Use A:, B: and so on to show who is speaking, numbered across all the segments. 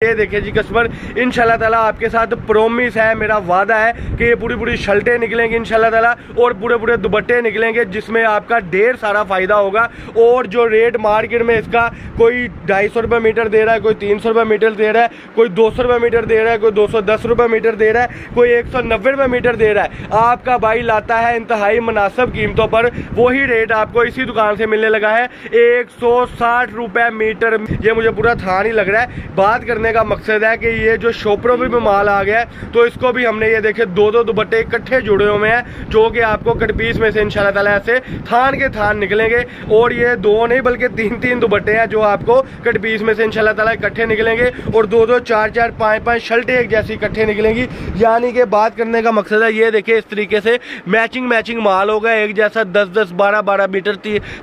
A: ये देखिए जी कस्टमर, इंशाल्लाह ताला आपके साथ प्रोमिस है, मेरा वादा है कि ये पूरी शर्टें निकलेंगी इंशाल्लाह ताला और पूरे दुपट्टे निकलेंगे जिसमें आपका ढेर सारा फायदा होगा। और जो रेट मार्केट में इसका कोई 250 रुपये मीटर दे रहा है, कोई 300 रुपये मीटर दे रहा है, कोई 200 रुपये मीटर दे रहा है, कोई 210 रुपये मीटर दे रहा है, कोई 190 रुपये मीटर दे रहा है, आपका भाई लाता है इंतहाई मुनासिब कीमतों पर। वही रेट आपको इसी दुकान से मिलने लगा है 160 रुपये मीटर। ये मुझे पूरा था नहीं लग रहा है। बात करने का मकसद है कि ये जो शॉपरों में भी माल आ गया है तो इसको भी हमने ये देखे दो दुपट्टे इकट्ठे जुड़े हुए हैं जो कि आपको कट पीस में से इंशाल्लाह ताला ऐसे थान के थान निकलेंगे। और ये दो नहीं बल्कि तीन दुपट्टे हैं जो आपको कट पीस में से इंशाल्लाह ताला इकट्ठे निकलेंगे और दो चार पाँच शर्टें एक जैसी इकट्ठे निकलेंगी। यानी कि बात करने का मकसद है ये देखिए इस तरीके से मैचिंग माल होगा, एक जैसा 10 12 मीटर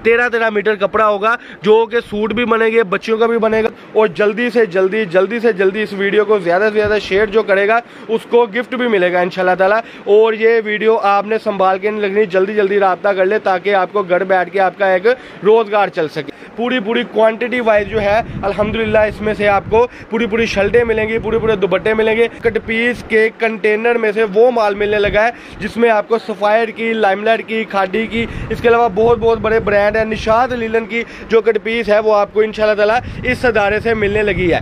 A: 13 मीटर कपड़ा होगा जो कि सूट भी बनेंगे, बच्चियों का भी बनेगा। और जल्दी से जल्दी इस वीडियो को ज़्यादा से ज़्यादा शेयर जो करेगा उसको गिफ्ट भी मिलेगा इंशाल्लाह ताला। और ये वीडियो आपने संभाल के नहीं लगनी, जल्दी राब्ता कर ले ताकि आपको घर बैठ के आपका एक रोज़गार चल सके। पूरी क्वांटिटी वाइज जो है अल्हम्दुलिल्लाह इसमें से आपको पूरी शर्टें मिलेंगी, पूरे दुपट्टे मिलेंगे। कट पीस के कंटेनर में से वो माल मिलने लगा है जिसमें आपको सफ़ायर की, लाइमलाइट की, खादी की, इसके अलावा बहुत बड़े ब्रांड है। निशात लीलन की जो कट पीस है वो आपको इंशाल्लाह ताला इस अदारे से मिलने लगी है।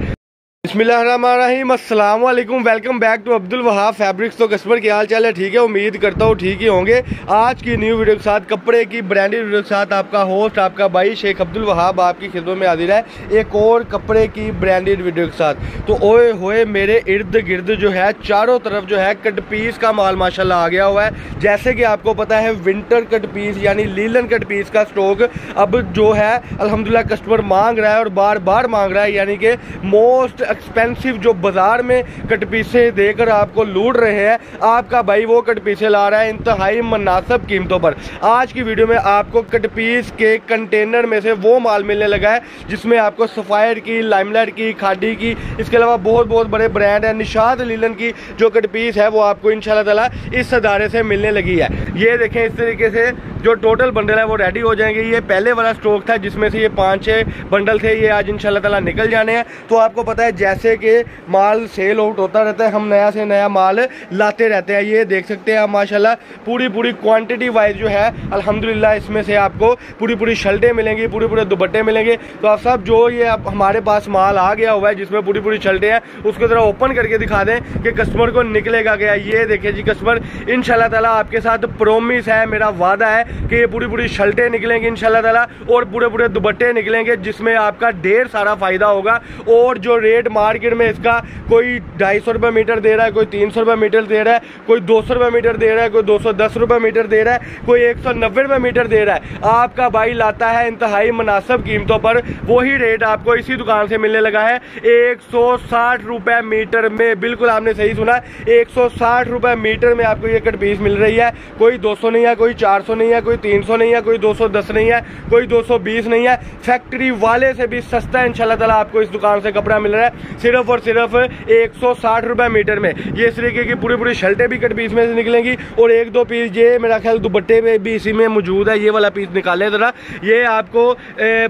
A: बिस्मिल्लाहिर्रहमानिर्रहीम, अस्सलाम वालेकुम, welcome back to Abdul Wahab fabrics. तो कस्टमर क्या हाल चाल है? ठीक है, उम्मीद करता हूँ ठीक ही होंगे। आज की न्यू वीडियो के साथ, कपड़े की ब्रांडेड वीडियो के साथ आपका होस्ट आपका भाई शेख अब्दुल वहाब आपकी खिदमत में हाजिर है एक और कपड़े की ब्रांडेड वीडियो के साथ। तो ओए होए मेरे इर्द गिर्द जो है चारों तरफ जो है कट पीस का माल माशाल्लाह आ गया हुआ है। जैसे कि आपको पता है विंटर कट पीस यानी लीलन कट पीस का स्टॉक अब जो है अल्हम्दुलिल्लाह कस्टमर मांग रहा है और बार मांग रहा है। यानी कि मोस्ट एक्सपेंसिव जो बाजार में कट पीसे देकर आपको लूट रहे हैं, आपका भाई वो कट पीसे ला रहा है इंतहाई मुनासिब कीमतों पर। आज की वीडियो में आपको कट पीस के कंटेनर में से वो माल मिलने लगा है जिसमें आपको सफ़ायर की, लाइमलाइट की, खादी की, इसके अलावा बहुत बड़े ब्रांड है। निशात लीलन की जो कट पीस है वो आपको इंशाल्लाह ताला इस अदारे से मिलने लगी है। ये देखें इस तरीके से जो टोटल बंडल है वो रेडी हो जाएंगे। ये पहले वाला स्टॉक था जिसमें से ये 5-6 बंडल थे, ये आज इंशाल्लाह ताला निकल जाने हैं। तो आपको पता है जैसे कि माल सेल आउट होता रहता है, हम नया से नया माल लाते रहते हैं। ये देख सकते हैं आप माशाल्लाह पूरी क्वांटिटी वाइज जो है अल्हम्दुलिल्लाह इसमें से आपको पूरी शर्टें मिलेंगी, पूरे दुपट्टे मिलेंगे। तो आप सब जो ये अब हमारे पास माल आ गया हुआ है जिसमें पूरी शर्टें हैं उसको ज़रा ओपन करके दिखा दें कि कस्टमर को निकलेगा क्या। ये देखिए जी कस्टमर, इंशाल्लाह ताला आपके साथ प्रोमिस है, मेरा वादा है कि ये पूरी शर्टें निकलेंगी इंशाल्लाह ताला और पूरे दुपट्टे निकलेंगे जिसमें आपका ढेर सारा फायदा होगा। और जो रेट मार्केट में इसका कोई 250 रुपये मीटर दे रहा है, कोई 300 रुपये मीटर दे रहा है, कोई 200 रुपये मीटर दे रहा है, कोई 210 रुपये मीटर दे रहा है, कोई 190 रुपये मीटर दे रहा है, आपका भाई लाता है इंतहाई मुनासिब कीमतों पर। वही रेट आपको इसी दुकान से मिलने लगा है 160 रुपये मीटर में। बिल्कुल आपने सही सुना, 160 रुपये मीटर में आपको ये कट पीस मिल रही है। कोई 200 नहीं है, कोई 400 नहीं है, कोई 300 नहीं है, कोई 210 नहीं है, कोई 220 नहीं है। फैक्ट्री वाले से भी सस्ता इंशाल्लाह ताला आपको इस दुकान से कपड़ा मिल रहा है सिर्फ और सिर्फ 160 रुपये मीटर में। ये इस तरीके की पूरी शर्टें भी कट पीस में से निकलेंगी और 1-2 पीस ये मेरा ख्याल दुपट्टे में भी इसी में मौजूद है। ये वाला पीस निकाले ज़रा, ये आपको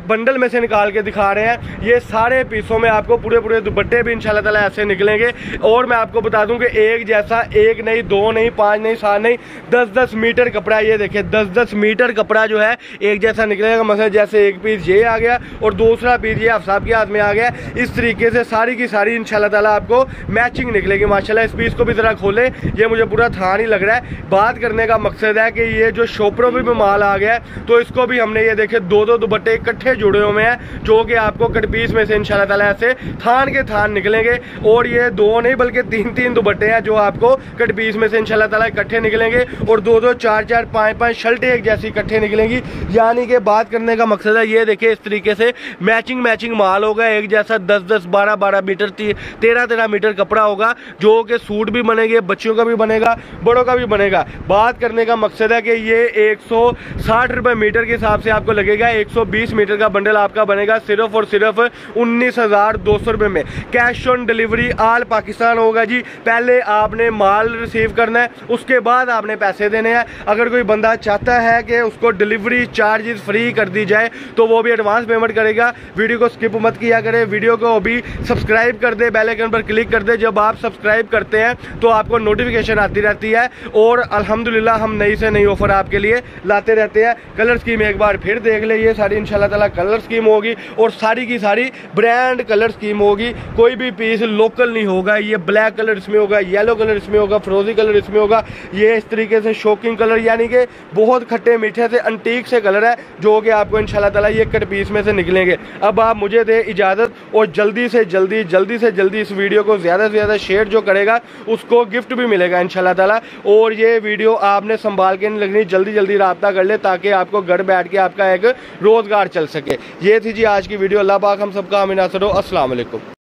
A: बंडल में से निकाल के दिखा रहे हैं। ये सारे पीसों में आपको पूरे दुपट्टे भी इंशाल्लाह ताला ऐसे निकलेंगे। और मैं आपको बता दूं कि एक जैसा एक नहीं, 2 नहीं, 5 नहीं, 7 नहीं, 10-10 मीटर कपड़ा। ये देखिए 10-10 मीटर कपड़ा जो है एक जैसा निकलेगा। मतलब जैसे एक पीस ये आ गया और दूसरा पीस ये आप साहब के हाथ में आ गया, इस तरीके से सारी की सारी इंशाल्लाह ताला आपको मैचिंग निकलेगी माशाल्लाह। इस पीस को भी जरा खोलें, ये मुझे पूरा था नहीं लग रहा है। बात करने का मकसद है कि ये जो शॉपरों में भी माल आ गया है तो इसको भी हमने ये देखे दो दुपट्टे इकट्ठे जुड़े हुए हैं जो कि आपको कट पीस में से इंशाल्लाह ताला ऐसे थान के थान निकलेंगे। और ये 2 नहीं बल्कि 3 दुपट्टे हैं जो आपको कट पीस में से इंशाल्लाह ताला इकट्ठे निकलेंगे और 2 चार 5 शर्टें एक जैसी इकट्ठे निकलेंगी। यानी कि बात करने का मकसद है ये देखिए इस तरीके से मैचिंग माल होगा, एक जैसा 10 12 मीटर 13 मीटर कपड़ा होगा जो कि सूट भी बनेंगे, बच्चियों का भी बनेगा, बड़ों का भी बनेगा। बात करने का मकसद है कि ये 160 रुपये मीटर के हिसाब से आपको लगेगा। 120 मीटर का बंडल आपका बनेगा सिर्फ और सिर्फ 19,200 रुपये में। कैश ऑन डिलीवरी आल पाकिस्तान होगा जी। पहले आपने माल रिसीव करना है, उसके बाद आपने पैसे देने हैं। अगर कोई बंदा चाहता है कि उसको डिलीवरी चार्जेस फ्री कर दी जाए तो वो भी एडवांस पेमेंट करेगा। वीडियो को स्किप मत किया करें, वीडियो को अभी सब्सक्राइब कर दे, बेल आइकन पर क्लिक कर दे। जब आप सब्सक्राइब करते हैं तो आपको नोटिफिकेशन आती रहती है और अल्हम्दुलिल्लाह हम नई से नई ऑफर आपके लिए लाते रहते हैं। कलर स्कीम एक बार फिर देख ले, ये सारी इंशाल्लाह ताला कलर स्कीम होगी और सारी की सारी ब्रांड कलर स्कीम होगी। कोई भी पीस लोकल नहीं होगा। ये ब्लैक कलर इसमें होगा, येलो कलर इसमें होगा, फ्रोजी कलर इसमें होगा। ये इस तरीके से शॉकिंग कलर यानी कि बहुत खट्टे मीठे से अंटीक से कलर है जो कि आपको इंशाल्लाह ताला ये कट पीस में से निकलेंगे। अब आप मुझे दे इजाज़त और जल्दी से जल्दी इस वीडियो को ज़्यादा से ज़्यादा शेयर जो करेगा उसको गिफ्ट भी मिलेगा इंशाल्लाह ताला। और ये वीडियो आपने संभाल के नहीं लगनी, जल्दी राब्ता कर ले ताकि आपको घर बैठ के आपका एक रोज़गार चल सके। ये थी जी आज की वीडियो। अल्लाह पाक हम सबका आमीन नासर हो। अस्सलाम वालेकुम।